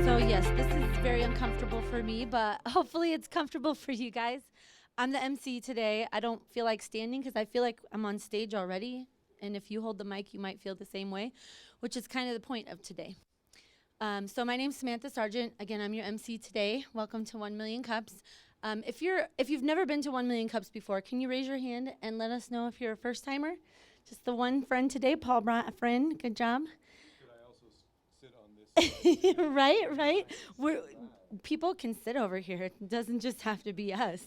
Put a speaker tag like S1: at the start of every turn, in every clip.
S1: So yes, this is very uncomfortable for me, but hopefully it's comfortable for you guys. I'm the MC today. I don't feel like standing because I feel like I'm on stage already. And if you hold the mic, you might feel the same way, which is kind of the point of today. So my name's Samantha Sargent. Again, I'm your MC today. Welcome to 1 Million Cups. If you've never been to 1 Million Cups before, can you raise your hand and let us know if you're a first timer? Just the one friend today. Paul brought a friend. Good job.
S2: Could I also sit on this?
S1: Right. People can sit over here. It doesn't just have to be us.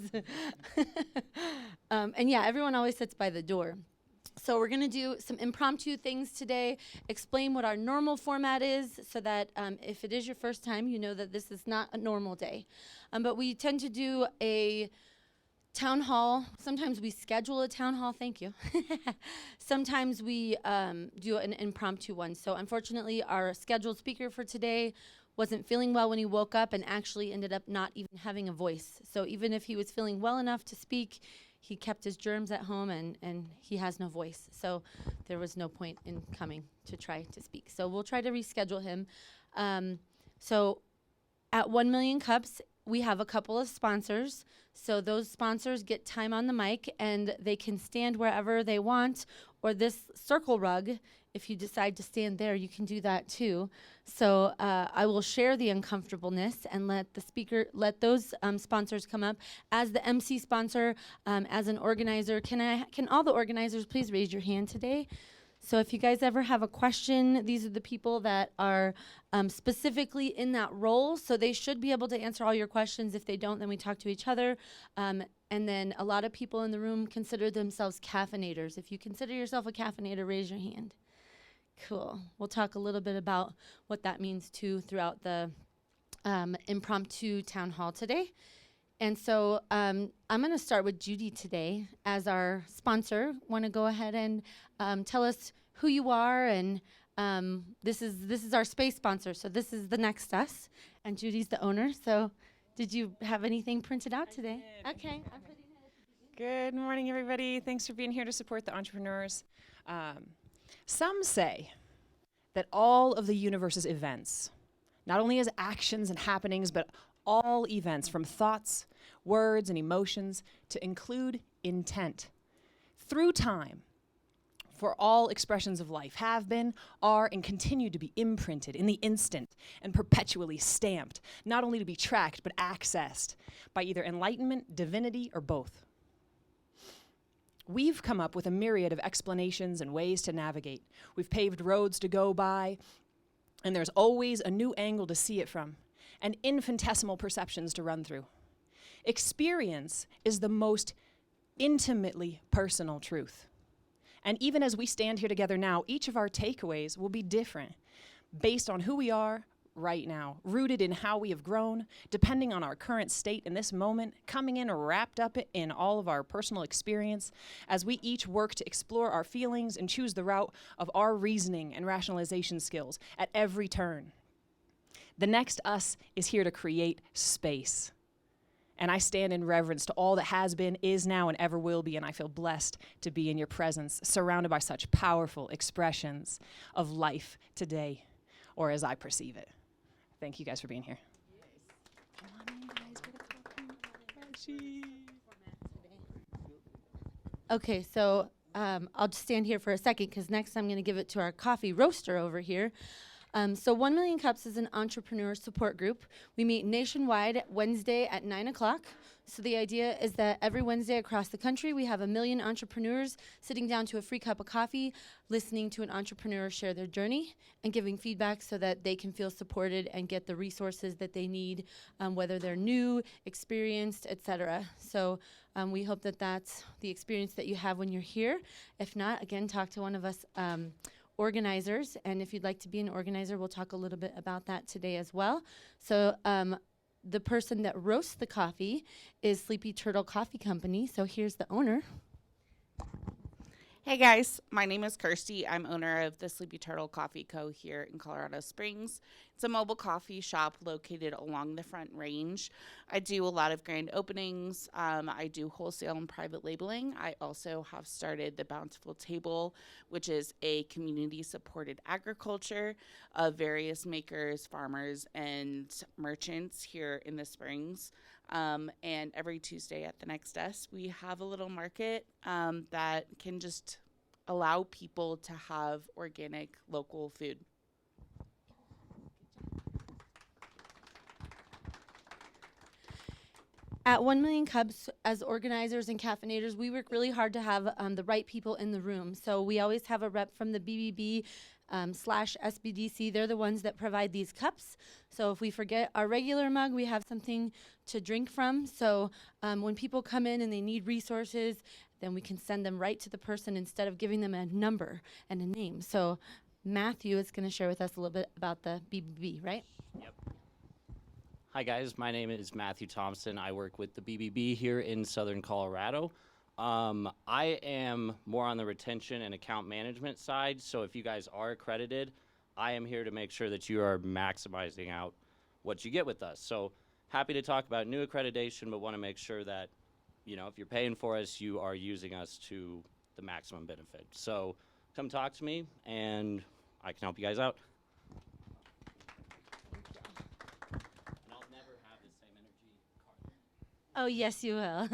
S1: And yeah, everyone always sits by the door. So we're going to do some impromptu things today, explain what our normal format is so that if it is your first time, you know that this is not a normal day. But we tend to do a town hall. Sometimes we schedule a town hall. Thank you. Sometimes we do an impromptu one. So unfortunately, our scheduled speaker for today wasn't feeling well when he woke up and actually ended up not even having a voice. So even if he was feeling well enough to speak, he kept his germs at home and he has no voice. So there was no point in coming to try to speak. So we'll try to reschedule him. So at 1 Million Cups, we have a couple of sponsors. So those sponsors get time on the mic and they can stand wherever they want, or this circle rug, if you decide to stand there, you can do that too. So I will share the uncomfortableness and let those sponsors come up. As the MC sponsor, as an organizer, can all the organizers please raise your hand today? So if you guys ever have a question, these are the people that are specifically in that role. So they should be able to answer all your questions. If they don't, then we talk to each other. And then a lot of people in the room consider themselves caffeinators. If you consider yourself a caffeinator, raise your hand. Cool. We'll talk a little bit about what that means too throughout the impromptu town hall today. And so I'm going to start with Judy today as our sponsor. Want to go ahead and tell us who you are, and this is our space sponsor. So this is the Next Us, and Judy's the owner. So did you have anything printed out today? Okay.
S3: Good morning, everybody. Thanks for being here to support the entrepreneurs. Some say that all of the universe's events, not only as actions and happenings, but all events from thoughts, words, and emotions to include intent through time, for all expressions of life have been, are, and continue to be imprinted in the instant and perpetually stamped, not only to be tracked, but accessed by either enlightenment, divinity, or both. We've come up with a myriad of explanations and ways to navigate. We've paved roads to go by, and there's always a new angle to see it from, and infinitesimal perceptions to run through. Experience is the most intimately personal truth. And even as we stand here together now, each of our takeaways will be different based on who we are right now, rooted in how we have grown, depending on our current state in this moment, coming in wrapped up in all of our personal experience, as we each work to explore our feelings and choose the route of our reasoning and rationalization skills at every turn. The Next Us is here to create space. And I stand in reverence to all that has been, is now, and ever will be, and I feel blessed to be in your presence, surrounded by such powerful expressions of life today, or as I perceive it. Thank you guys for being here. Come on in, guys.
S1: Okay, so I'll just stand here for a second because next I'm going to give it to our coffee roaster over here. So 1 Million Cups is an entrepreneur support group. We meet nationwide Wednesday at 9 o'clock. So the idea is that every Wednesday across the country, we have 1 million entrepreneurs sitting down to a free cup of coffee, listening to an entrepreneur share their journey and giving feedback so that they can feel supported and get the resources that they need, whether they're new, experienced, etc. So we hope that that's the experience that you have when you're here. If not, again, talk to one of us organizers, and if you'd like to be an organizer, we'll talk a little bit about that today as well. So the person that roasts the coffee is Sleepy Turtle Coffee Company. So here's the owner.
S4: Hey guys, my name is Kirsty. I'm owner of the Sleepy Turtle Coffee Co. here in Colorado Springs. It's a mobile coffee shop located along the Front Range. I do a lot of grand openings. I do wholesale and private labeling. I also have started the Bountiful Table, which is a community-supported agriculture of various makers, farmers, and merchants here in the Springs. And every Tuesday at the Next Desk, we have a little market that can just allow people to have organic, local food.
S1: At 1 Million Cups, as organizers and caffeinators, we work really hard to have the right people in the room. So we always have a rep from the BBB slash SBDC. They're the ones that provide these cups. So if we forget our regular mug, we have something to drink from. So when people come in and they need resources, then we can send them right to the person instead of giving them a number and a name. So Matthew is going to share with us a little bit about the BBB, right?
S5: Yep. Hi guys, my name is Matthew Thompson. I work with the BBB here in Southern Colorado. I am more on the retention and account management side, so if you guys are accredited, I am here to make sure that you are maximizing out what you get with us. So happy to talk about new accreditation, but want to make sure that, you know, if you're paying for us, you are using us to the maximum benefit. So come talk to me and I can help you guys out. And I'll never have the same energy Carla.
S1: Oh, yes, you will.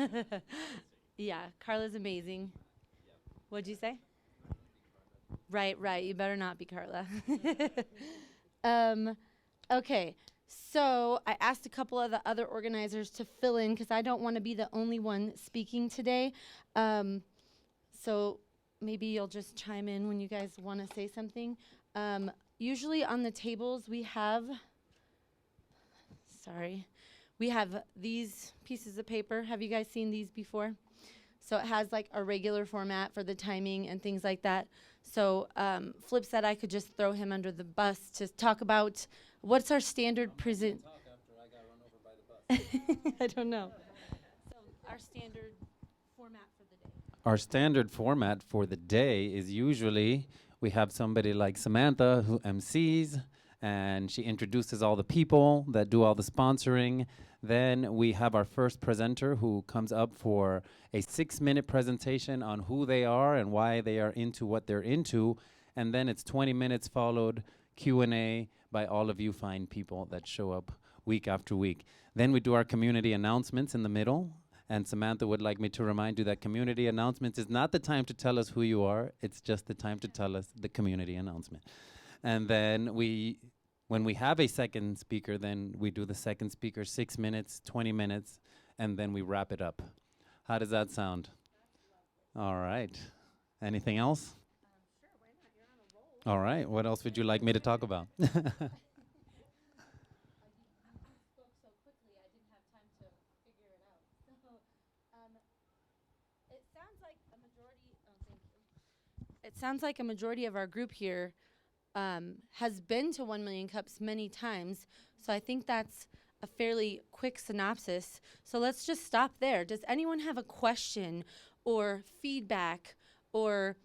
S1: Yeah, Carla's amazing. What'd you say? Right, right. You better not be Carla. Okay, so I asked a couple of the other organizers to fill in because I don't want to be the only one speaking today. So maybe you'll just chime in when you guys want to say something. Usually on the tables we have, we have these pieces of paper. Have you guys seen these before? So it has like a regular format for the timing and things like that. So Flip said I could just throw him under the bus to talk about what's our standard present. I don't know. So our standard format for the day.
S6: Our standard format for the day is usually we have somebody like Samantha who MCs and she introduces all the people that do all the sponsoring. Then we have our first presenter who comes up for a 6-minute presentation on who they are and why they are into what they're into. And then it's 20 minutes followed Q&A by all of you fine people that show up week after week. Then we do our community announcements in the middle. And Samantha would like me to remind you that community announcements is not the time to tell us who you are. It's just the time to tell us the community announcement. And then when we have a second speaker, then we do the second speaker 6 minutes, 20 minutes, and then we wrap it up. How does that sound? All right. Anything else?
S1: Sure, why not? You're on a roll.
S6: All right. What else would you like me to talk about?
S1: I spoke so quickly, I didn't have time to figure it out. So, it sounds like a majority. Oh, thank you. It sounds like a majority of our group here has been to 1 Million Cups many times. So I think that's a fairly quick synopsis. So let's just stop there. Does anyone have a question or feedback? Or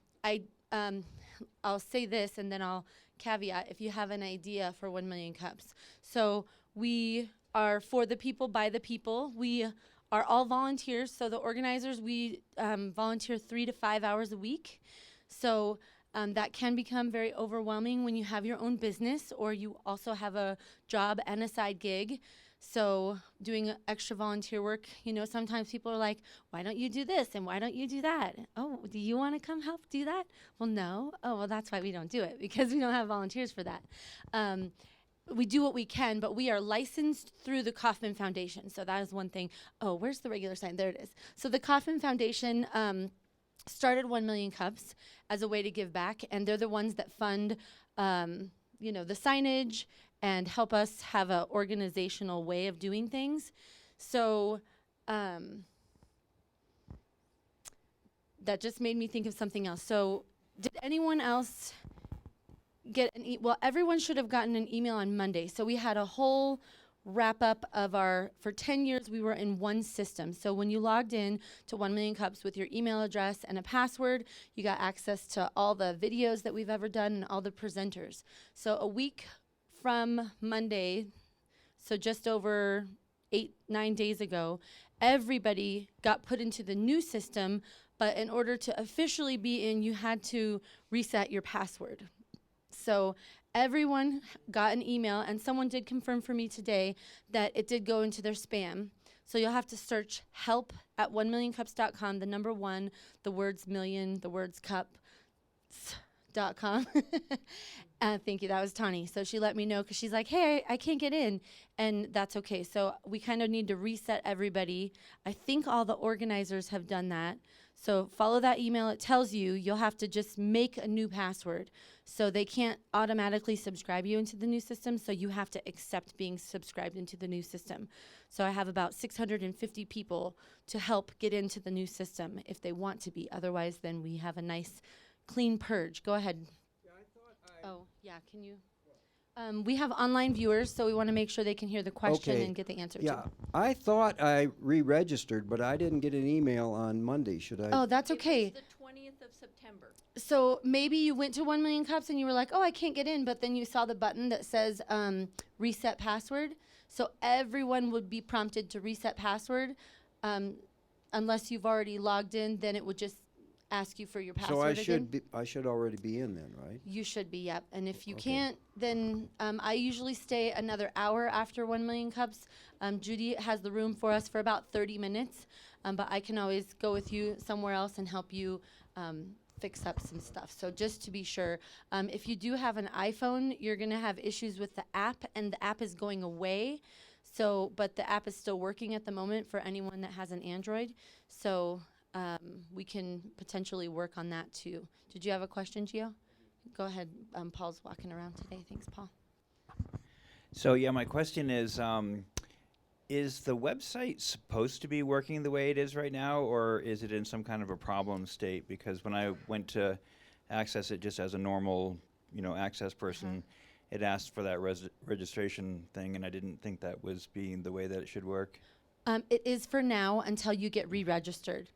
S1: I'll say this and then I'll caveat if you have an idea for 1 Million Cups. So we are for the people, by the people. We are all volunteers. So the organizers, we volunteer 3 to 5 hours a week. So that can become very overwhelming when you have your own business or you also have a job and a side gig. So doing extra volunteer work, you know, sometimes people are like, why don't you do this and why don't you do that? Oh, do you want to come help do that? Well, no. Oh, well, that's why we don't do it, because we don't have volunteers for that. We do what we can, but we are licensed through the Kauffman Foundation. So that is one thing. Oh, where's the regular sign? There it is. So the Kauffman Foundation started 1 Million Cups as a way to give back, and they're the ones that fund, you know, the signage and help us have an organizational way of doing things. So that just made me think of something else. So did anyone else get an well, everyone should have gotten an email on Monday. So we had a whole wrap up of for 10 years, we were in one system. So when you logged in to 1 Million Cups with your email address and a password, you got access to all the videos that we've ever done and all the presenters. So a week from Monday, so just over 8-9 days ago, everybody got put into the new system, but in order to officially be in, you had to reset your password. So everyone got an email, and someone did confirm for me today that it did go into their spam. So you'll have to search help at 1millioncups.com, the number 1, the words million, the words cup.com. Thank you. That was Tani. So she let me know because she's like, hey, I can't get in. And that's okay. So we kind of need to reset everybody. I think all the organizers have done that. So follow that email. It tells you you'll have to just make a new password. So they can't automatically subscribe you into the new system. So you have to accept being subscribed into the new system. So I have about 650 people to help get into the new system if they want to be. Otherwise, then we have a nice clean purge. Go ahead. Oh, yeah, can you? We have online viewers, so we want to make sure they can hear the question
S7: Okay.
S1: and get the answer
S7: Yeah,
S1: too.
S7: I thought I re-registered, but I didn't get an email on Monday. Should I?
S1: Oh, that's okay.
S8: It was the 20th of September.
S1: So maybe you went to 1 Million Cups and you were like, oh, I can't get in, but then you saw the button that says reset password. So everyone would be prompted to reset password. Unless you've already logged in, then it would just ask you for your password
S7: So I
S1: again.
S7: should already be in then, right?
S1: You should be, yep. And if you
S7: Okay.
S1: can't, then I usually stay another hour after 1 Million Cups. Judy has the room for us for about 30 minutes, but I can always go with you somewhere else and help you fix up some stuff. So just to be sure, if you do have an iPhone, you're going to have issues with the app, and the app is going away. So, but the app is still working at the moment for anyone that has an Android. So we can potentially work on that too. Did you have a question, Gio? Go ahead. Paul's walking around today. Thanks, Paul.
S9: So yeah, my question is the website supposed to be working the way it is right now, or is it in some kind of a problem state? Because when I went to access it just as a normal, access person, it asked for that registration thing, and I didn't think that was being the way that it should work.
S1: It is for now until you get re-registered.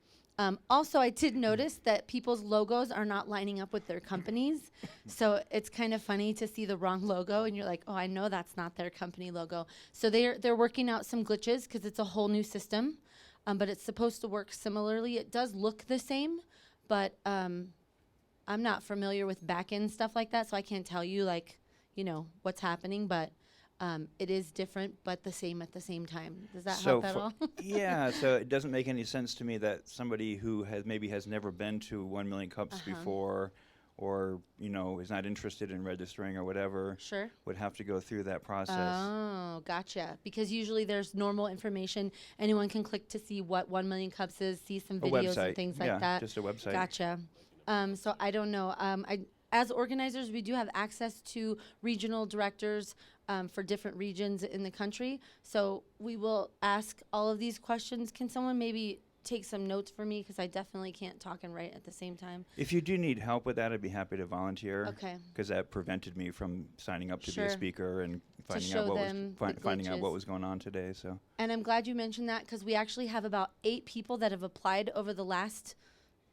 S1: Also, I did notice that people's logos are not lining up with their companies. So it's kind of funny to see the wrong logo and you're like, oh, I know that's not their company logo. So they're working out some glitches because it's a whole new system, but it's supposed to work similarly. It does look the same, but I'm not familiar with back-end stuff like that, so I can't tell you what's happening, but it is different, but the same at the same time. Does that help at all?
S9: Yeah, so it doesn't make any sense to me that somebody who has never been to 1 Million Cups before, or is not interested in registering or whatever,
S1: Sure.
S9: would have to go through that process.
S1: Oh, gotcha. Because usually there's normal information. Anyone can click to see what 1 Million Cups is, see some
S9: A
S1: videos
S9: website,
S1: and things
S9: yeah,
S1: like that.
S9: just a website.
S1: Gotcha. So I don't know. As organizers, we do have access to regional directors for different regions in the country. So we will ask all of these questions. Can someone maybe take some notes for me? Because I definitely can't talk and write at the same time.
S9: If you do need help with that, I'd be happy to volunteer.
S1: Okay.
S9: Because that prevented me from signing up to be
S1: Sure.
S9: a speaker and finding
S1: show
S9: out what
S1: them
S9: was
S1: the
S9: finding out what
S1: glitches.
S9: was going on today. So
S1: And I'm glad you mentioned that because we actually have about 8 people that have applied over the last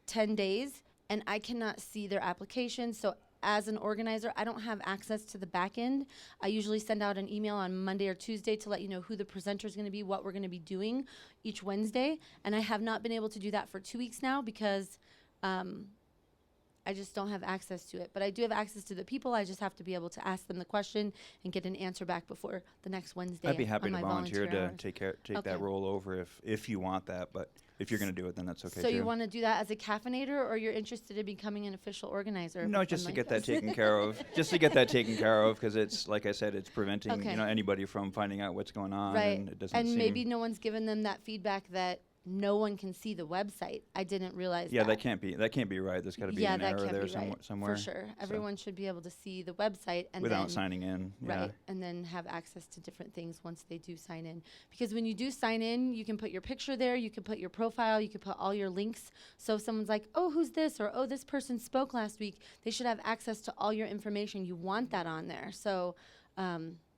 S1: 10 days, and I cannot see their applications. So as an organizer, I don't have access to the back end. I usually send out an email on Monday or Tuesday to let you know who the presenter is going to be, what we're going to be doing each Wednesday. And I have not been able to do that for 2 weeks now because I just don't have access to it. But I do have access to the people. I just have to be able to ask them the question and get an answer back before the next Wednesday.
S9: I'd be happy
S1: on
S9: to
S1: my
S9: volunteer to
S1: hours.
S9: take
S1: Okay.
S9: that role over if you want that. But if you're going to do it, then that's okay
S1: So
S9: too.
S1: you want to do that as a caffeinator, or you're interested in becoming an official organizer?
S9: No,
S1: of
S9: just to
S1: One
S9: get
S1: Million
S9: that taken care of. Just to get that taken care of, because it's like I said, it's preventing
S1: Okay.
S9: anybody from finding out what's going on,
S1: Right.
S9: and it doesn't
S1: And
S9: seem.
S1: maybe no one's given them that feedback that no one can see the website. I didn't realize
S9: Yeah,
S1: that.
S9: that can't be right. There's got to be
S1: Yeah,
S9: an
S1: that
S9: error
S1: can't
S9: there
S1: be right.
S9: somewhere.
S1: For sure. Everyone should be able to see the website and
S9: without
S1: then
S9: signing in. Yeah.
S1: right, and then have access to different things once they do sign in. Because when you do sign in, you can put your picture there, you can put your profile, you can put all your links. So if someone's like, oh, who's this? Or, oh, this person spoke last week, they should have access to all your information. You want that on there. So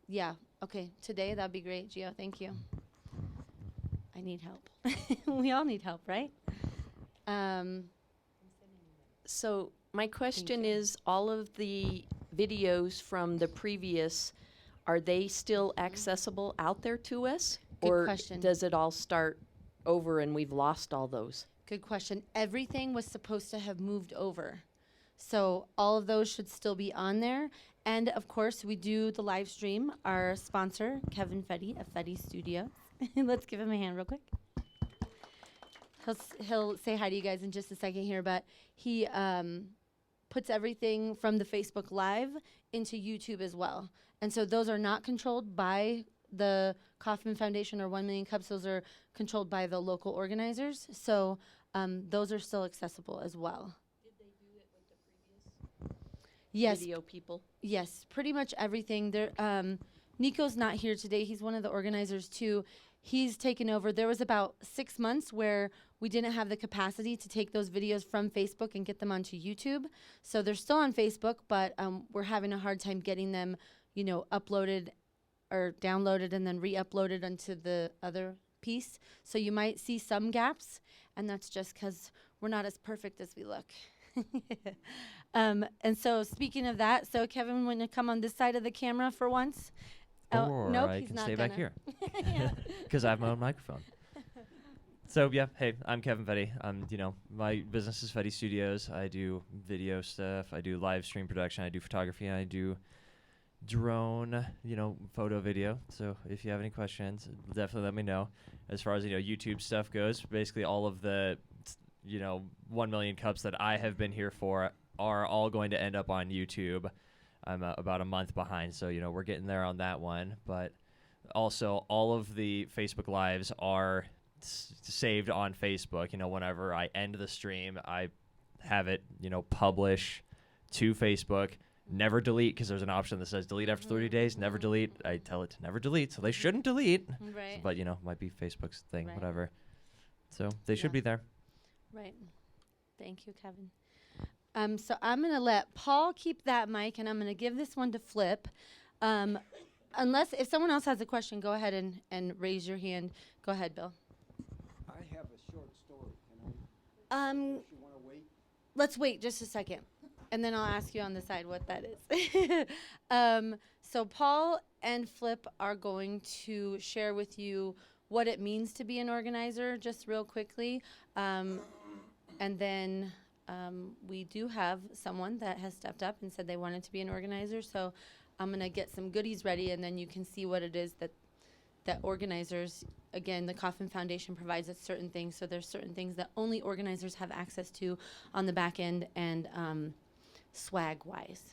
S1: Yeah. Okay. Today, that'd be great, Gio. Thank you. I need help. We all need help, right?
S8: So my question
S1: you.
S8: is, all of the videos from the previous, are they still accessible out there to us?
S1: Good
S8: or
S1: question.
S8: does it all start over and we've lost all those?
S1: Good question. Everything was supposed to have moved over. So all of those should still be on there. And of course, we do the live stream. Our sponsor, Kevin Fetty of Fetty Studios. Let's give him a hand real quick. He'll say hi to you guys in just a second here, but he puts everything from the Facebook Live into YouTube as well. And so those are not controlled by the Kauffman Foundation or 1 Million Cups. Those are controlled by the local organizers. So those are still accessible as well.
S8: Did they do it with the previous
S1: Yes,
S8: video people?
S1: yes, pretty much everything. There, Nico's not here today. He's one of the organizers too. He's taken over. There was about 6 months where we didn't have the capacity to take those videos from Facebook and get them onto YouTube. So they're still on Facebook, but we're having a hard time getting them, uploaded or downloaded and then re-uploaded onto the other piece. So you might see some gaps, and that's just because we're not as perfect as we look. And so speaking of that, so Kevin, want to come on this side of the camera for once?
S10: Or
S1: nope,
S10: I
S1: he's
S10: can
S1: not
S10: stay back
S1: gonna.
S10: here
S1: Yeah.
S10: because I have my own microphone. So yeah, hey, I'm Kevin Fetty. My business is Fetty Studios. I do video stuff. I do live stream production. I do photography. I do drone, photo, video. So if you have any questions, definitely let me know. As far as YouTube stuff goes, basically all of the 1 million cups that I have been here for are all going to end up on YouTube. I'm about a month behind, so we're getting there on that one. But also, all of the Facebook Lives are saved on Facebook. Whenever I end the stream, I have it, publish to Facebook. Never delete, because there's an option that says delete after 30 days. Never delete. I tell it to never delete, so they shouldn't delete.
S1: Right.
S10: But might be Facebook's thing,
S1: Right.
S10: whatever. So they should
S1: Yeah.
S10: be there.
S1: Right. Thank you, Kevin. So I'm going to let Paul keep that mic, and I'm going to give this one to Flip. Unless, if someone else has a question, go ahead and raise your hand. Go ahead, Bill.
S7: I have a short story. Can I?
S1: Um,
S7: You want to wait?
S1: Let's wait just a second, and then I'll ask you on the side what that is. So Paul and Flip are going to share with you what it means to be an organizer, just real quickly. And then we do have someone that has stepped up and said they wanted to be an organizer. So I'm going to get some goodies ready, and then you can see what it is that organizers, again, the Kauffman Foundation provides us certain things. So there's certain things that only organizers have access to on the back end and swag-wise.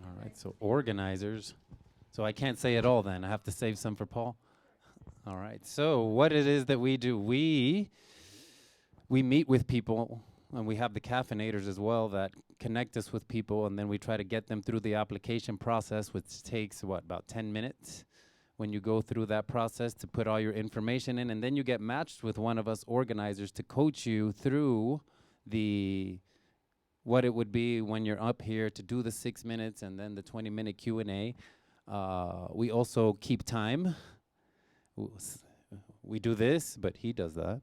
S6: All right, so organizers. So I can't say it all then. I have to save some for Paul. All right, so what it is that we do, we meet with people, and we have the caffeinators as well that connect us with people, and then we try to get them through the application process, which takes, about 10 minutes when you go through that process to put all your information in, and then you get matched with one of us organizers to coach you through what it would be when you're up here to do the 6 minutes and then the 20-minute Q&A. We also keep time. We do this, but he does that.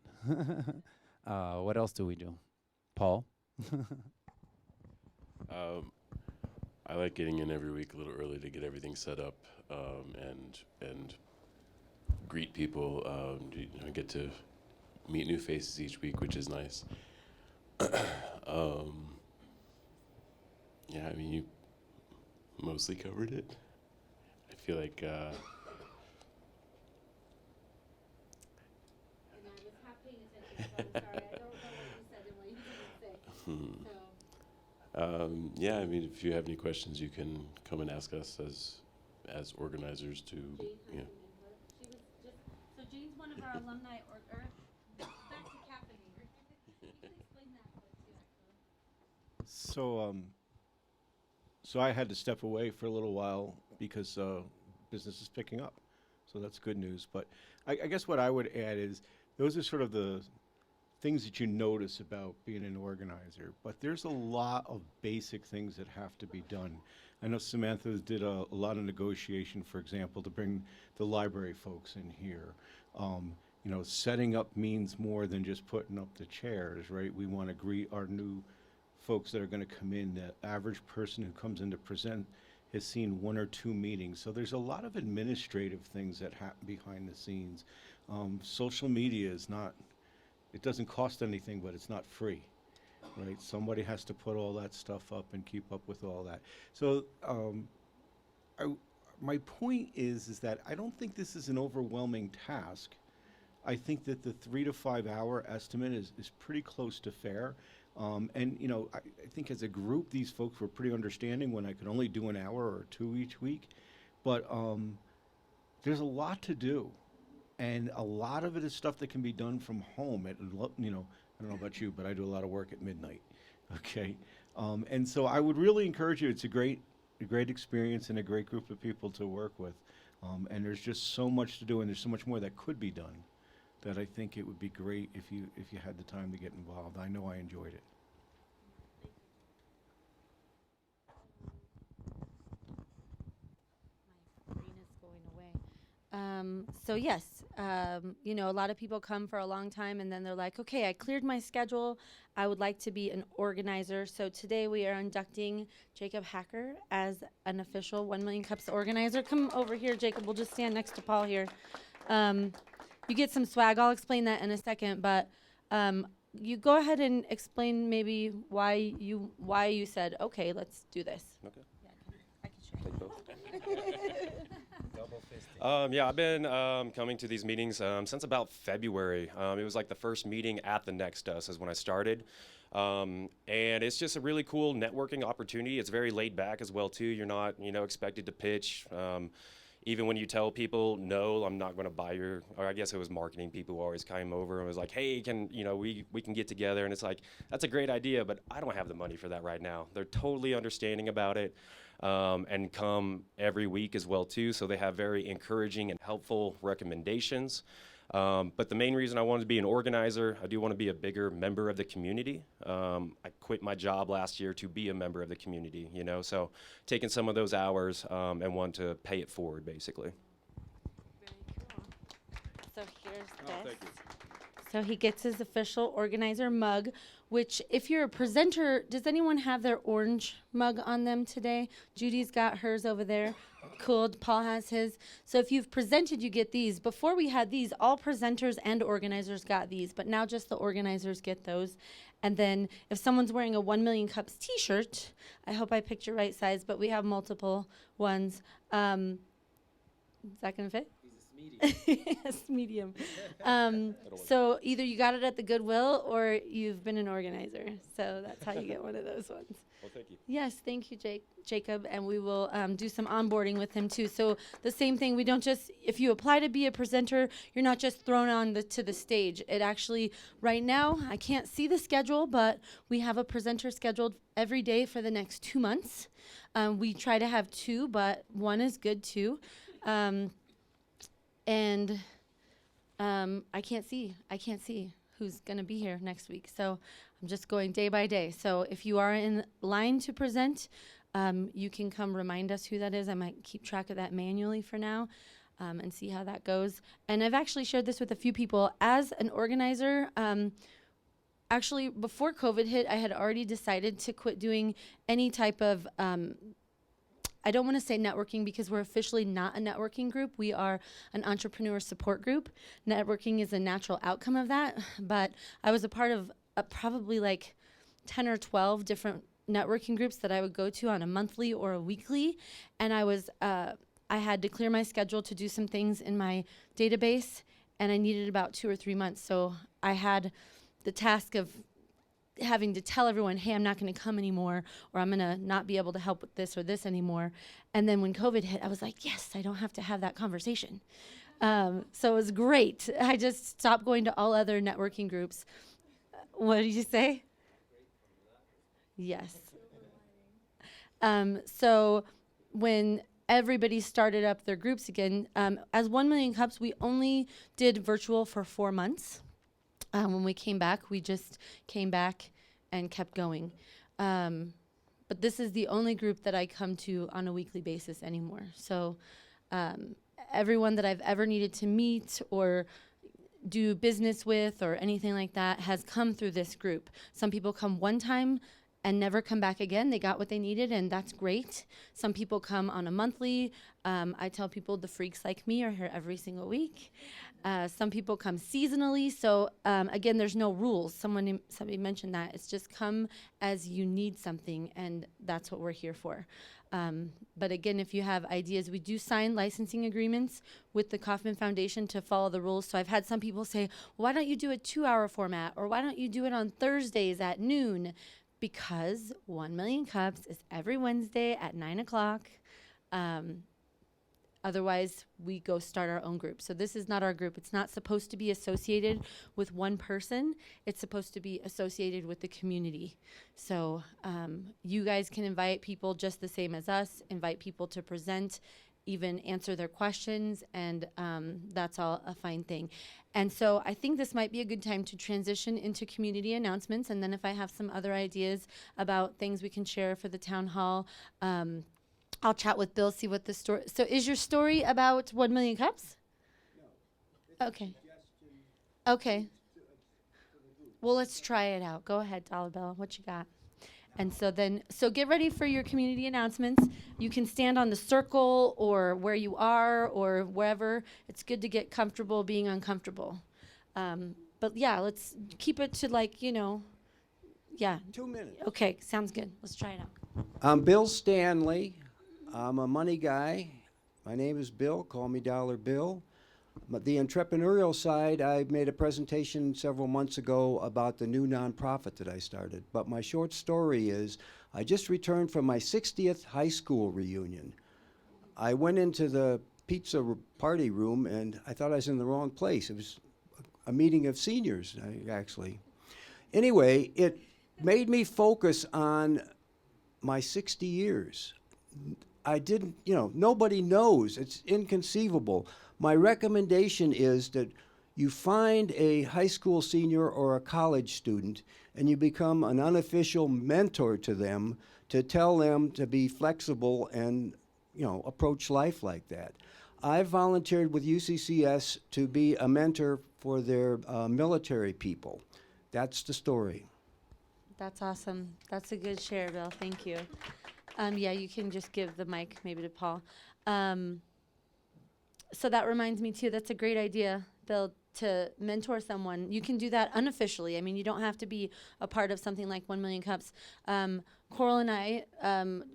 S6: What else do we do? Paul?
S2: I like getting in every week a little early to get everything set up and greet people. I get to meet new faces each week, which is nice. Yeah, I mean, you mostly covered it. I feel like yeah, I mean, if you have any questions, you can come and ask us as organizers to,
S1: So Jane's one of our alumni, back to caffeinator. You can explain that too, actually.
S11: So I had to step away for a little while because business is picking up. So that's good news. But I guess what I would add is those are sort of the things that you notice about being an organizer. But there's a lot of basic things that have to be done. I know Samantha did a lot of negotiation, for example, to bring the library folks in here. You know, setting up means more than just putting up the chairs, right? We want to greet our new folks that are going to come in. The average person who comes in to present has seen 1 or 2 meetings. So there's a lot of administrative things that happen behind the scenes. Social media is not, it doesn't cost anything, but it's not free, right? Somebody has to put all that stuff up and keep up with all that. So my point is that I don't think this is an overwhelming task. I think that the 3 to 5 hour estimate is pretty close to fair. And, you know, I think as a group, these folks were pretty understanding when I could only do an hour or 2 each week. But there's a lot to do. And a lot of it is stuff that can be done from home. You know, I don't know about you, but I do a lot of work at midnight. Okay. And so I would really encourage you. It's a great experience and a great group of people to work with. And there's just so much to do, and there's so much more that could be done, that I think it would be great if you had the time to get involved. I know I enjoyed it.
S1: My brain is going away. So yes, you know, a lot of people come for a long time and then they're like, okay, I cleared my schedule. I would like to be an organizer. So today we are inducting Jacob Hacker as an official 1 Million Cups organizer. Come over here, Jacob. We'll just stand next to Paul here. You get some swag. I'll explain that in a second, but you go ahead and explain maybe why you said, okay, let's do this.
S12: Okay.
S1: Yeah, I can share.
S12: Take both. Yeah, I've been coming to these meetings since about February. It was like the first meeting at the Next Us is when I started. And it's just a really cool networking opportunity. It's very laid back as well, too. You're not, you know, expected to pitch. Even when you tell people, no, I'm not going to buy your, or I guess it was marketing people who always came over and was like, hey, we can get together. And it's like, that's a great idea, but I don't have the money for that right now. They're totally understanding about it, and come every week as well, too. So they have very encouraging and helpful recommendations. But the main reason I wanted to be an organizer, I do want to be a bigger member of the community. I quit my job last year to be a member of the community, you know, so taking some of those hours and want to pay it forward, basically.
S1: Very cool. So here's this.
S12: Thank you.
S1: So he gets his official organizer mug, which if you're a presenter, does anyone have their orange mug on them today? Judy's got hers over there. Cool. Paul has his. So if you've presented, you get these. Before we had these, all presenters and organizers got these, but now just the organizers get those. And then if someone's wearing a 1 Million Cups t-shirt, I hope I picked your right size, but we have multiple ones. Is that going to fit? Yes, medium. So either you got it at the Goodwill or you've been an organizer. So that's how you get one of those ones.
S12: Well, thank you.
S1: Yes, thank you, Jacob. And we will do some onboarding with him too. So the same thing, we don't just, if you apply to be a presenter, you're not just thrown on to the stage. It actually, right now, I can't see the schedule, but we have a presenter scheduled every day for the next 2 months. We try to have 2, but 1 is good too. And I can't see who's going to be here next week. So I'm just going day by day. So if you are in line to present, you can come remind us who that is. I might keep track of that manually for now, and see how that goes. And I've actually shared this with a few people. As an organizer, actually before COVID hit, I had already decided to quit doing any type of I don't want to say networking because we're officially not a networking group. We are an entrepreneur support group. Networking is a natural outcome of that. But I was a part of probably like 10 or 12 different networking groups that I would go to on a monthly or a weekly. And I had to clear my schedule to do some things in my database, and I needed about 2 or 3 months. So I had the task of having to tell everyone, hey, I'm not going to come anymore, or I'm going to not be able to help with this or this anymore. And then when COVID hit, I was like, yes, I don't have to have that conversation. So it was great. I just stopped going to all other networking groups. What did you say? Yes. So when everybody started up their groups again, as 1 Million Cups, we only did virtual for 4 months. When we came back, we just came back and kept going. but this is the only group that I come to on a weekly basis anymore. So everyone that I've ever needed to meet or do business with or anything like that has come through this group. Some people come one time and never come back again. They got what they needed, and that's great. Some people come on a monthly. I tell people the freaks like me are here every single week. Some people come seasonally. So again, there's no rules. Somebody mentioned that. It's just come as you need something, and that's what we're here for. But again, if you have ideas, we do sign licensing agreements with the Kauffman Foundation to follow the rules. So I've had some people say, why don't you do a 2-hour format? Or why don't you do it on Thursdays at noon? Because 1 Million Cups is every Wednesday at 9 o'clock. Otherwise, we go start our own group. So this is not our group. It's not supposed to be associated with one person. It's supposed to be associated with the community. So you guys can invite people just the same as us, invite people to present, even answer their questions, and that's all a fine thing. And so I think this might be a good time to transition into community announcements, and then if I have some other ideas about things we can share for the town hall, I'll chat with Bill, see what the story. So is your story about 1 Million Cups? No. Okay. Okay. Well, let's try it out. Go ahead, Dollar, what you got? And so get ready for your community announcements. You can stand on the circle or where you are or wherever. It's good to get comfortable being uncomfortable. But yeah, let's keep it to
S7: 2 minutes.
S1: Okay, sounds good. Let's try it out.
S7: I'm Bill Stanley. I'm a money guy. My name is Bill. Call me Dollar Bill. But the entrepreneurial side, I made a presentation several months ago about the new nonprofit that I started. But my short story is, I just returned from my 60th high school reunion. I went into the pizza party room and I thought I was in the wrong place. It was a meeting of seniors, actually. Anyway, it made me focus on my 60 years. I didn't, nobody knows. It's inconceivable. My recommendation is that you find a high school senior or a college student and you become an unofficial mentor to them to tell them to be flexible and, approach life like that. I volunteered with UCCS to be a mentor for their military people. That's the story.
S1: That's awesome. That's a good share, Bill. Thank you. Yeah, you can just give the mic maybe to Paul. So that reminds me too, that's a great idea, Bill, to mentor someone. You can do that unofficially. I mean, you don't have to be a part of something like 1 Million Cups. Coral and I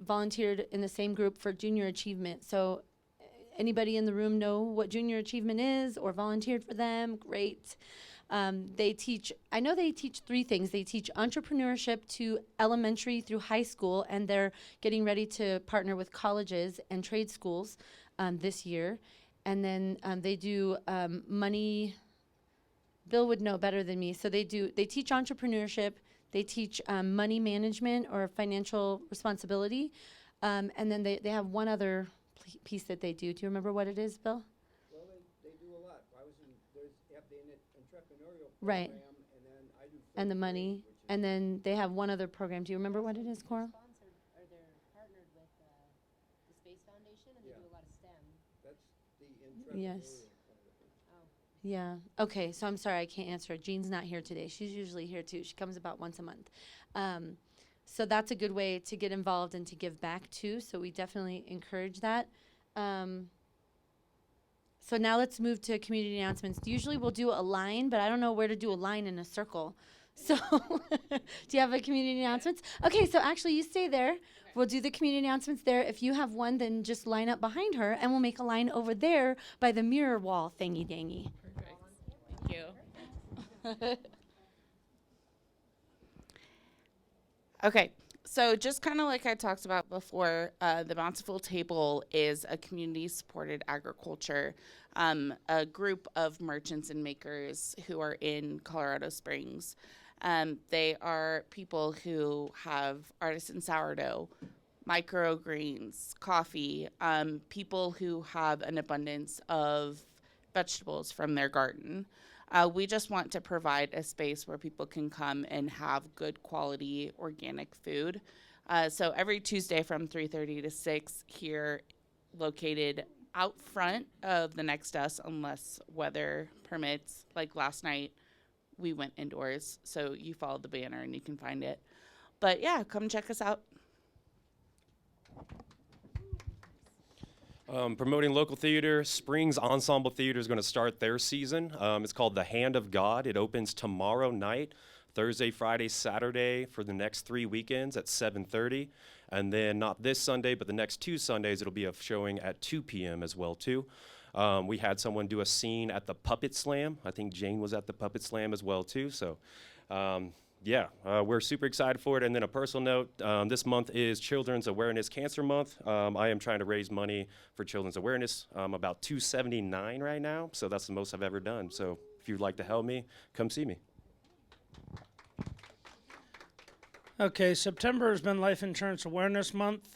S1: volunteered in the same group for junior achievement. So anybody in the room know what junior achievement is or volunteered for them? Great. They teach 3 things. They teach entrepreneurship to elementary through high school, and they're getting ready to partner with colleges and trade schools this year. And then they do money. Bill would know better than me. So they teach entrepreneurship. They teach money management or financial responsibility. And then they have one other piece that they do. Do you remember what it is, Bill?
S7: Well, they do a lot. I was in the entrepreneurial program,
S1: Right.
S7: and then I do
S1: And the money. And then they have one other program. Do you remember what it is, Coral?
S13: They're partnered with the Space Foundation, and they do a lot of STEM.
S7: That's the
S1: Yes.
S13: Oh.
S1: Yeah. Okay. So I'm sorry I can't answer. Jean's not here today. She's usually here too. She comes about once a month. So that's a good way to get involved and to give back too. So we definitely encourage that. So now let's move to community announcements. Usually we'll do a line, but I don't know where to do a line in a circle. So do you have a community announcements? Okay, so actually you stay there. We'll do the community announcements there. If you have one, then just line up behind her and we'll make a line over there by the mirror wall thingy dangy.
S4: Thank you. Okay, so just kind of like I talked about before, the Bountiful Table is a community-supported agriculture, a group of merchants and makers who are in Colorado Springs. They are people who have artisan sourdough, microgreens, coffee, people who have an abundance of vegetables from their garden. We just want to provide a space where people can come and have good quality organic food. So every Tuesday from 3:30 to 6 here, located out front of the Next Us, unless weather permits. Like last night, we went indoors, so you follow the banner and you can find it. But yeah, come check us out.
S12: Promoting local theater, Springs Ensemble Theater is going to start their season. It's called The Hand of God. It opens tomorrow night, Thursday, Friday, Saturday for the next 3 weekends at 7:30. And then not this Sunday, but the next 2 Sundays, it'll be a showing at 2 p.m. as well, too. We had someone do a scene at the Puppet Slam. I think Jane was at the Puppet Slam as well, too. So, we're super excited for it. And then a personal note, this month is Children's Awareness Cancer Month. I am trying to raise money for children's awareness. I'm about $279 right now, so that's the most I've ever done. So if you'd like to help me, come see me.
S14: Okay, September has been Life Insurance Awareness Month,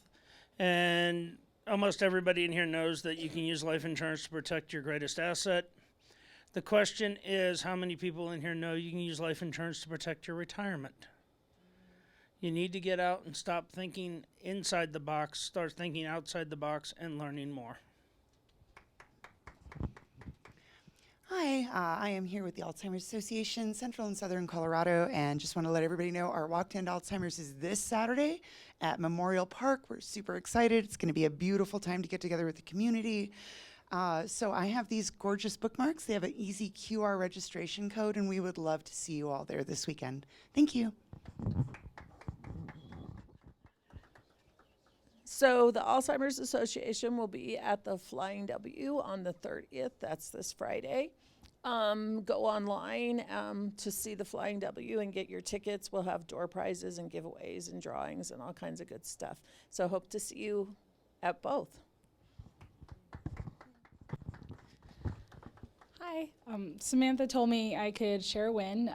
S14: and almost everybody in here knows that you can use life insurance to protect your greatest asset. The question is, how many people in here know you can use life insurance to protect your retirement? You need to get out and stop thinking inside the box, start thinking outside the box and learning more.
S15: Hi, I am here with the Alzheimer's Association, Central and Southern Colorado, and just want to let everybody know our Walk to End Alzheimer's is this Saturday at Memorial Park. We're super excited. It's going to be a beautiful time to get together with the community. So I have these gorgeous bookmarks. They have an easy QR registration code, and we would love to see you all there this weekend. Thank you.
S16: So the Alzheimer's Association will be at the Flying W on the 30th. That's this Friday. Go online to see the Flying W and get your tickets. We'll have door prizes and giveaways and drawings and all kinds of good stuff. So hope to see you at both.
S17: Hi. Samantha told me I could share a win,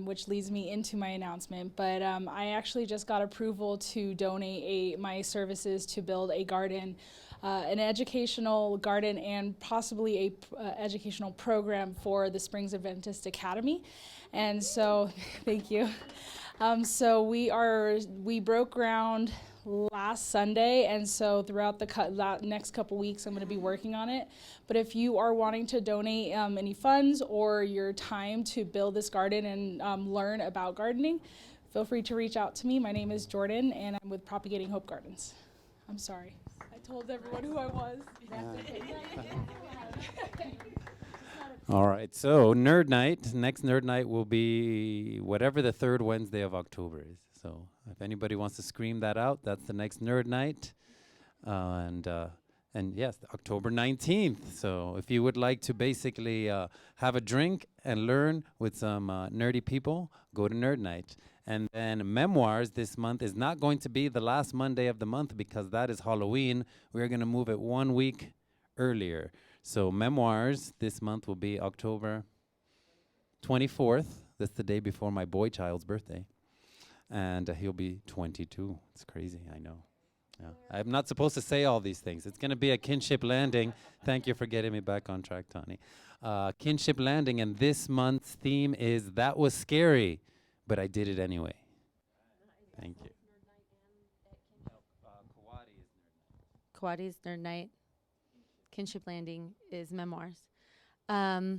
S17: which leads me into my announcement. But I actually just got approval to donate my services to build a garden, an educational garden, and possibly a educational program for the Springs Adventist Academy. And so, thank you. So we broke ground last Sunday, and so throughout the next couple weeks I'm going to be working on it. But if you are wanting to donate any funds or your time to build this garden and learn about gardening, feel free to reach out to me. My name is Jordan, and I'm with Propagating Hope Gardens. I'm sorry. I told everyone who I was.
S6: All right, so Nerd Night, next Nerd Night will be whatever the third Wednesday of October is. So if anybody wants to scream that out, that's the next Nerd Night. And yes, October 19th. So if you would like to basically have a drink and learn with some nerdy people, go to Nerd Night. And then Memoirs this month is not going to be the last Monday of the month because that is Halloween. We're going to move it 1 week earlier. So Memoirs this month will be October 24th. That's the day before my boy child's birthday. And he'll be 22. It's crazy, I know. Yeah. I'm not supposed to say all these things. It's going to be a kinship landing. Thank you for getting me back on track, Tani. Kinship landing, and this month's theme is That Was Scary, but I did it anyway. Thank you.
S1: Kawadi is Nerd Night. Kinship Landing is Memoirs. That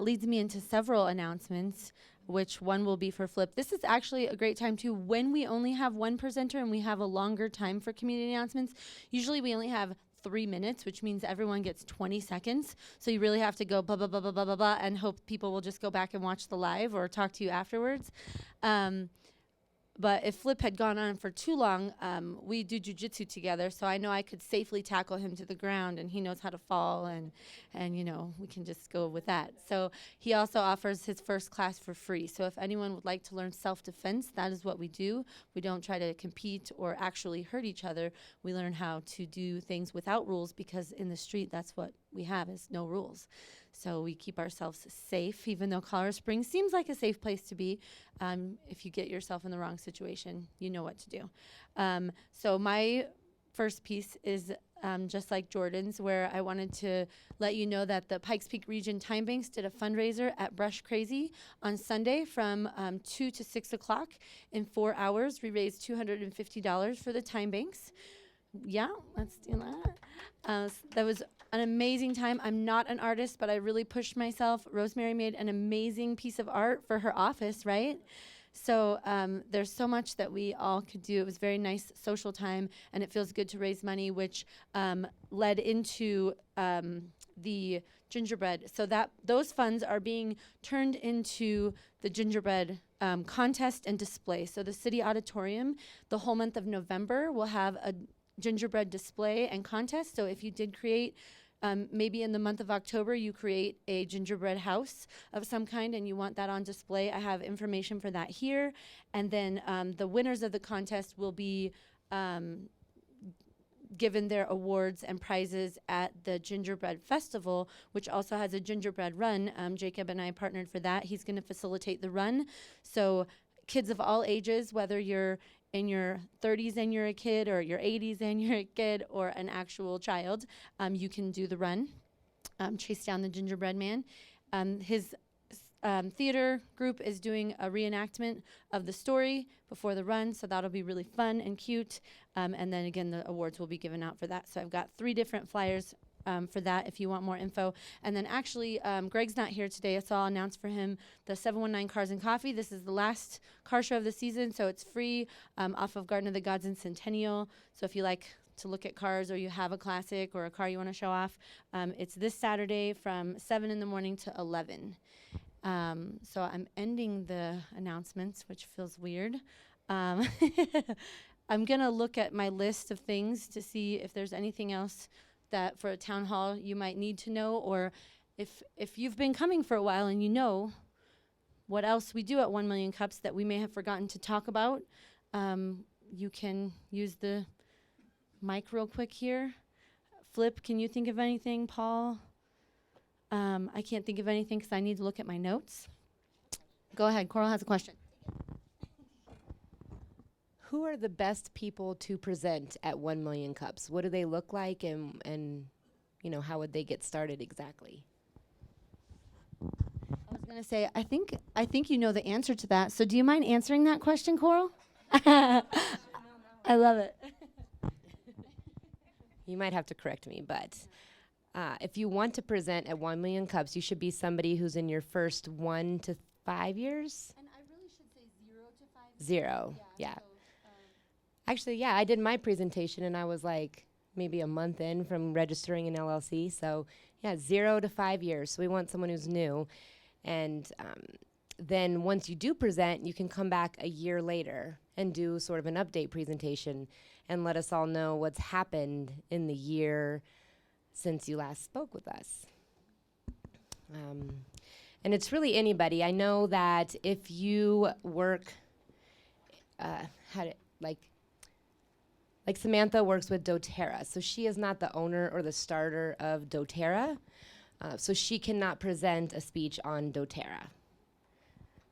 S1: leads me into several announcements, which one will be for Flip. This is actually a great time too when we only have one presenter and we have a longer time for community announcements. Usually we only have 3 minutes, which means everyone gets 20 seconds. So you really have to go blah, blah, blah, blah, blah, blah, blah, and hope people will just go back and watch the live or talk to you afterwards. But if Flip had gone on for too long, we do jujitsu together, so I know I could safely tackle him to the ground, and he knows how to fall, and you know, we can just go with that. So he also offers his first class for free. So if anyone would like to learn self-defense, that is what we do. We don't try to compete or actually hurt each other. We learn how to do things without rules, because in the street, that's what we have, is no rules. So we keep ourselves safe, even though Colorado Springs seems like a safe place to be. If you get yourself in the wrong situation, you know what to do. So my first piece is just like Jordan's, where I wanted to let you know that the Pikes Peak Region Time Banks did a fundraiser at Brush Crazy on Sunday from 2 to 6 o'clock. In 4 hours, we raised $250 for the Time Banks. Yeah, let's do that. That was an amazing time. I'm not an artist, but I really pushed myself. Rosemary made an amazing piece of art for her office, right? So there's so much that we all could do. It was very nice social time, and it feels good to raise money, which led into the gingerbread. So that those funds are being turned into the gingerbread contest and display. So the city auditorium, the whole month of November, will have a gingerbread display and contest. So if you did create, maybe in the month of October, you create a gingerbread house of some kind and you want that on display, I have information for that here. And then the winners of the contest will be given their awards and prizes at the Gingerbread Festival, which also has a gingerbread run. Jacob and I partnered for that. He's going to facilitate the run. So kids of all ages, whether you're in your 30s and you're a kid, or your 80s and you're a kid, or an actual child, you can do the run, chase down the gingerbread man. His theater group is doing a reenactment of the story before the run, so that'll be really fun and cute. And then again, the awards will be given out for that. So I've got 3 different flyers for that if you want more info. And then actually, Greg's not here today, so I'll announce for him the 719 Cars and Coffee. This is the last car show of the season, so it's free off of Garden of the Gods and Centennial. So if you like to look at cars, or you have a classic or a car you want to show off, it's this Saturday from 7 in the morning to 11. So I'm ending the announcements, which feels weird. I'm going to look at my list of things to see if there's anything else that for a town hall you might need to know, or if you've been coming for a while and you know what else we do at 1 Million Cups that we may have forgotten to talk about, you can use the mic real quick here. Flip, can you think of anything? Paul? I can't think of anything because I need to look at my notes. Go ahead, Coral has a question.
S13: Who are the best people to present at 1 Million Cups? What do they look like, and you know, how would they get started exactly?
S1: I was going to say, I think you know the answer to that. So do you mind answering that question, Coral? I love it.
S13: You might have to correct me, but if you want to present at 1 Million Cups, you should be somebody who's in your first 1 to 5 years.
S1: And I really should say 0 to 5
S13: 0, yeah. So, actually, yeah, I did my presentation and I was like maybe a month in from registering an LLC. So yeah, 0 to 5 years. So we want someone who's new. And then once you do present, you can come back a year later and do sort of an update presentation and let us all know what's happened in the year since you last spoke with us. And it's really anybody. I know that if you work, like Samantha works with doTERRA, so she is not the owner or the starter of doTERRA, so she cannot present a speech on doTERRA.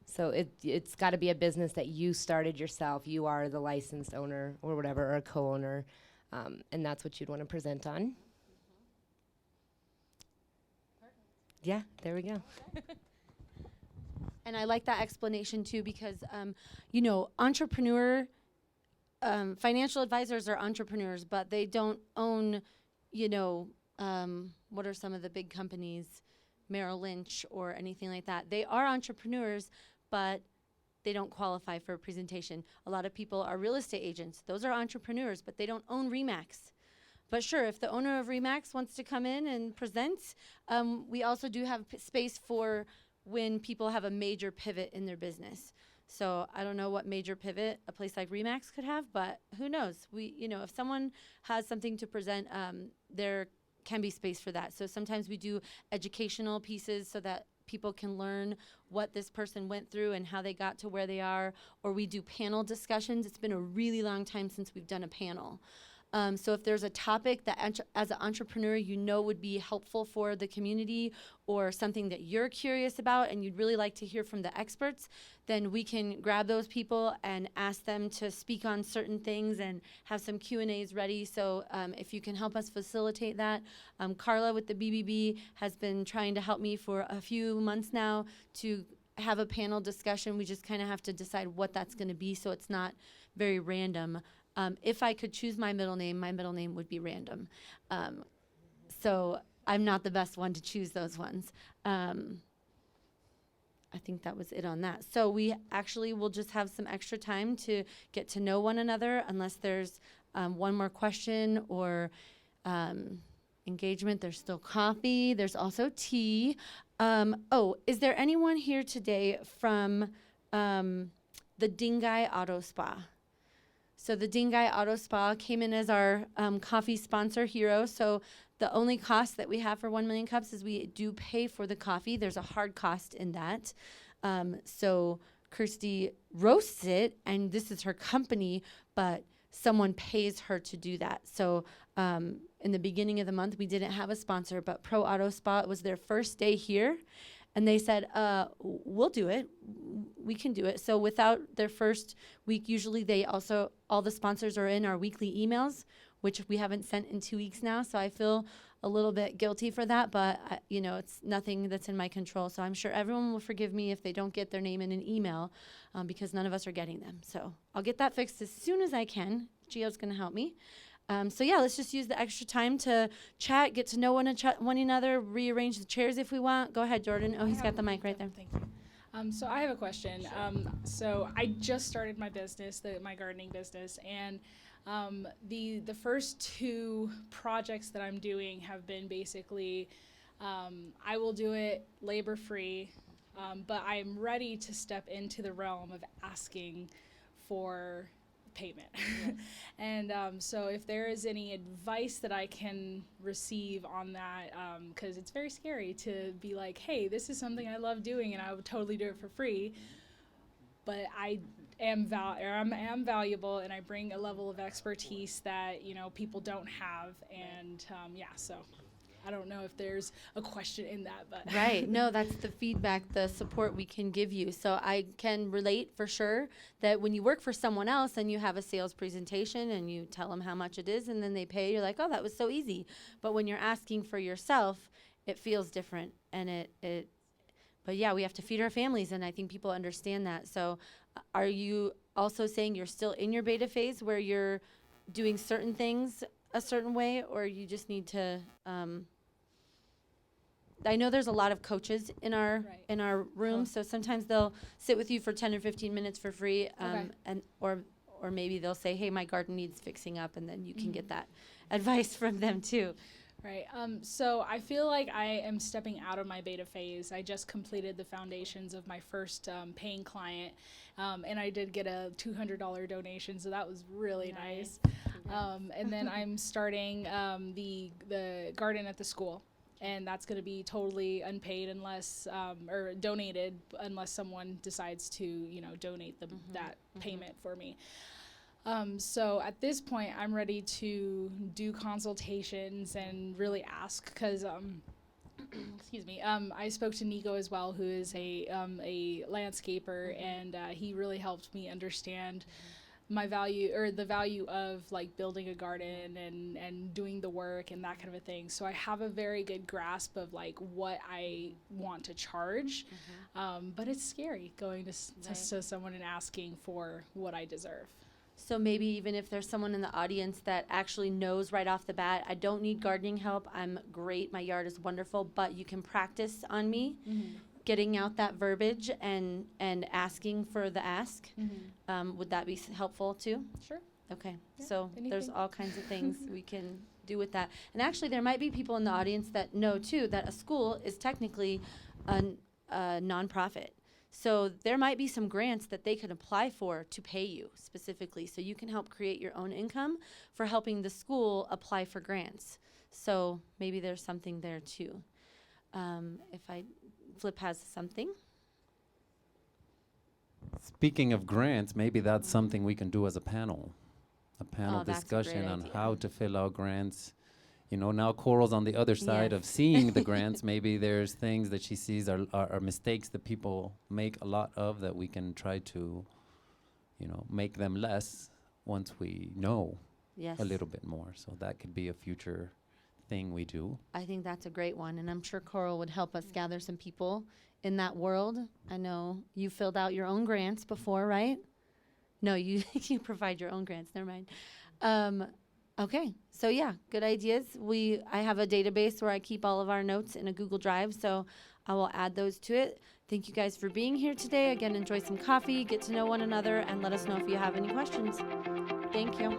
S13: So it's got to be a business that you started yourself. You are the licensed owner or whatever, or a co-owner, and that's what you'd want to present on. Yeah, there we go.
S1: And I like that explanation too, because financial advisors are entrepreneurs, but they don't own, what are some of the big companies, Merrill Lynch or anything like that. They are entrepreneurs, but they don't qualify for a presentation. A lot of people are real estate agents. Those are entrepreneurs, but they don't own RE/MAX. But sure, if the owner of RE/MAX wants to come in and present, we also do have space for when people have a major pivot in their business. So I don't know what major pivot a place like RE/MAX could have, but who knows? If someone has something to present, there can be space for that. So sometimes we do educational pieces so that people can learn what this person went through and how they got to where they are, or we do panel discussions. It's been a really long time since we've done a panel. So if there's a topic that as an entrepreneur you know would be helpful for the community, or something that you're curious about and you'd really like to hear from the experts, then we can grab those people and ask them to speak on certain things and have some Q&As ready. So if you can help us facilitate that. Carla with the BBB has been trying to help me for a few months now to have a panel discussion. We just kind of have to decide what that's going to be so it's not very random. If I could choose my middle name would be Random. So I'm not the best one to choose those ones. I think that was it on that. So we actually will just have some extra time to get to know one another, unless there's one more question or engagement. There's still coffee. There's also tea. Is there anyone here today from the Dingai Auto Spa? So the Dingai Auto Spa came in as our coffee sponsor hero. So the only cost that we have for 1 million cups is we do pay for the coffee. There's a hard cost in that. So Kirsty roasts it, and this is her company, but someone pays her to do that. So in the beginning of the month, we didn't have a sponsor, but Pro Auto Spa, it was their first day here. And they said, we'll do it. We can do it. So without their first week, usually all the sponsors are in our weekly emails, which we haven't sent in 2 weeks now. So I feel a little bit guilty for that, but it's nothing that's in my control. So I'm sure everyone will forgive me if they don't get their name in an email, because none of us are getting them. So I'll get that fixed as soon as I can. Gio's going to help me. Let's just use the extra time to chat, get to know one another, rearrange the chairs if we want. Go ahead, Jordan. Oh, he's got the mic right there.
S17: Thank you. So I have a question. So I just started my business, my gardening business, and the first 2 projects that I'm doing have been basically, I will do it labor free, but I'm ready to step into the realm of asking for payment. Yes. And so if there is any advice that I can receive on that, because it's very scary to be like, hey, this is something I love doing and I would totally do it for free, but I am valuable and I bring a level of expertise that people don't have, and so I don't know if there's a question in that, but
S1: right. No, that's the feedback, the support we can give you. So I can relate for sure that when you work for someone else and you have a sales presentation and you tell them how much it is and then they pay, you're like, oh, that was so easy. But when you're asking for yourself, it feels different, and but yeah, we have to feed our families, and I think people understand that. So are you also saying you're still in your beta phase where you're doing certain things a certain way, or you just need to I know there's a lot of coaches in our room, so sometimes they'll sit with you for 10 or 15 minutes for free, and or maybe they'll say, hey, my garden needs fixing up, and then you can get that advice from them too.
S17: Right. So I feel like I am stepping out of my beta phase. I just completed the foundations of my first paying client, and I did get a $200 donation, so that was really nice. And then I'm starting the garden at the school. And that's going to be totally unpaid unless, or donated unless someone decides to, donate that payment for me. So at this point, I'm ready to do consultations and really ask, because, excuse me, I spoke to Nico as well, who is a landscaper, and he really helped me understand my value, or the value of like building a garden and doing the work and that kind of a thing. So I have a very good grasp of like what I want to charge, but it's scary going to someone and asking for what I deserve.
S1: So maybe even if there's someone in the audience that actually knows right off the bat, I don't need gardening help, I'm great, my yard is wonderful, but you can practice on me. Getting out that verbiage and asking for the ask. Would that be helpful too?
S17: Sure.
S1: Okay.
S17: Yeah,
S1: So
S17: anything.
S1: there's all kinds of things we can do with that. And actually, there might be people in the audience that know too that a school is technically a nonprofit. So there might be some grants that they could apply for to pay you specifically. So you can help create your own income for helping the school apply for grants. So maybe there's something there too. Flip has something.
S6: Speaking of grants, maybe that's something we can do as a panel. a panel
S1: Oh, that's a
S6: discussion
S1: great
S6: on
S1: idea.
S6: how to fill out grants. You know, now Coral's on the other side of
S1: Yes.
S6: seeing the grants. Maybe there's things that she sees are mistakes that people make a lot of that we can try to, you know, make them less once we know
S1: Yes.
S6: a little bit more. So that could be a future thing we do.
S1: I think that's a great one, and I'm sure Coral would help us gather some people in that world. I know you filled out your own grants before, right? No, you you provide your own grants. Never mind. Okay, so yeah, good ideas. I have a database where I keep all of our notes in a Google Drive, so I will add those to it. Thank you guys for being here today. Again, enjoy some coffee, get to know one another, and let us know if you have any questions. Thank you.